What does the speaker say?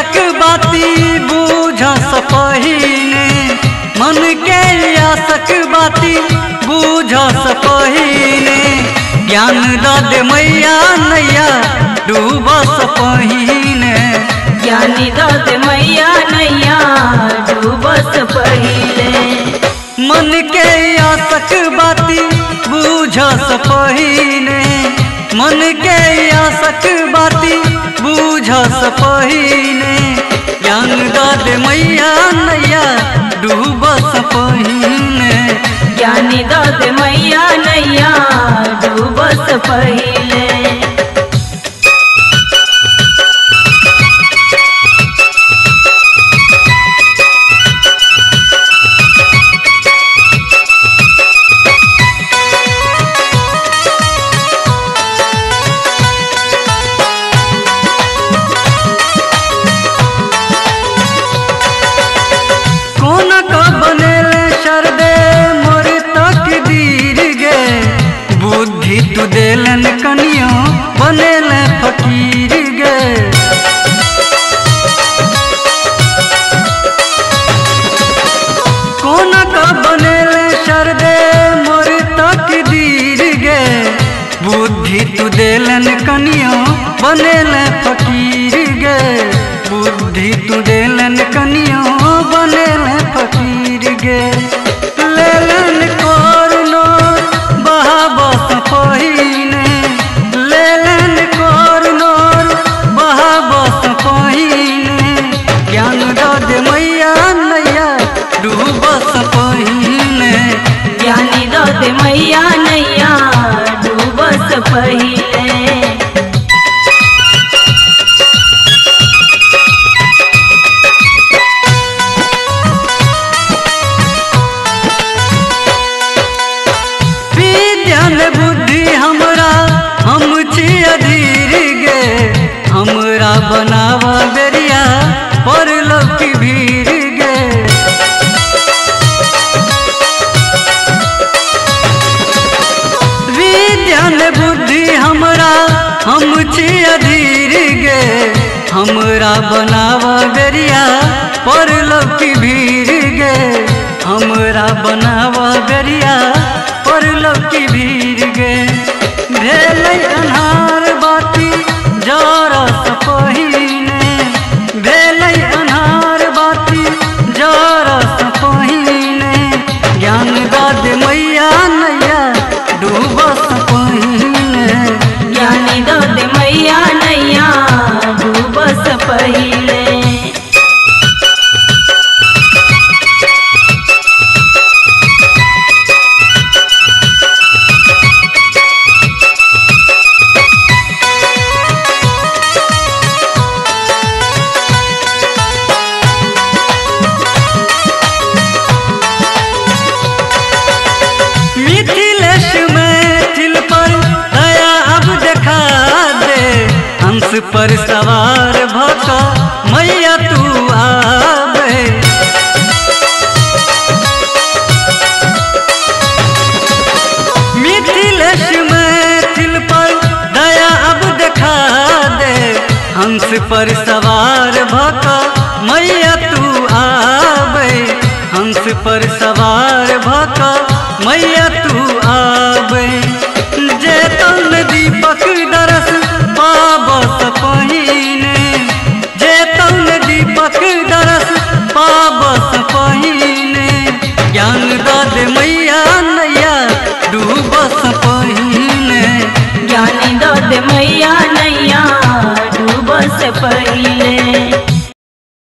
आसक बाती बूझस पहिने, मन के आसक बाती बूझस पहिने। ज्ञान द दे मैया नैया डूबस पहिने, ज्ञानी द दे मैया नैया डूबस पहिले। मन के आसक बाती बूझस पहिने, मन के आसक बाती बूझस पहिने। ज्ञान द दे मैया नैया डूबस पहिने, ज्ञानी द दे मैया नैया डूबस पहिले। बुद्धि तू देलन कनियो बनेल फकीर गे। कोना का बनेल शरदे मोर तकदीर गे। बुद्धि तू देलन कनियो बनेल फकीर गे, बुद्धि तू देलन कनियो बनेल फकीर गे। लेलन कोरनो बहाबस पहिने, लेलन कोरनोर बहाबस पहिने। ज्ञान द दे मैया नैया डूबस पहिने, ज्ञानी द दे मैया नैया डूबस पहिले। बुद्धि हमरा हम छी अधीर गे, हमरा बनावा बेरिया पर लौकी भीर गे। विज्ञान बुद्धि हमरा हम छी अधीर गे, हमरा बनावा बेरिया पर लौकी भीर गे। हमरा बनावा बेरिया पर लौकी भीर गे। भेलै अन्हार बाती जरस पहिने, भेलै अन्हार बाती जरस पहिने। ज्ञान द दे मैया नैया डूबस पहिने, ज्ञानी द दे मैया नैया डूबस पहिले। पर सवार भका मैया तू आवे। मिथिलेश मैथिल पर दया अब देखा दे, हंस पर सवार भका मैया तू आवे। हंस पर सवार भका मैया तू आवे। जेतन दीपक दरस पाबस पहिने, जेतन दीपक दरस पाब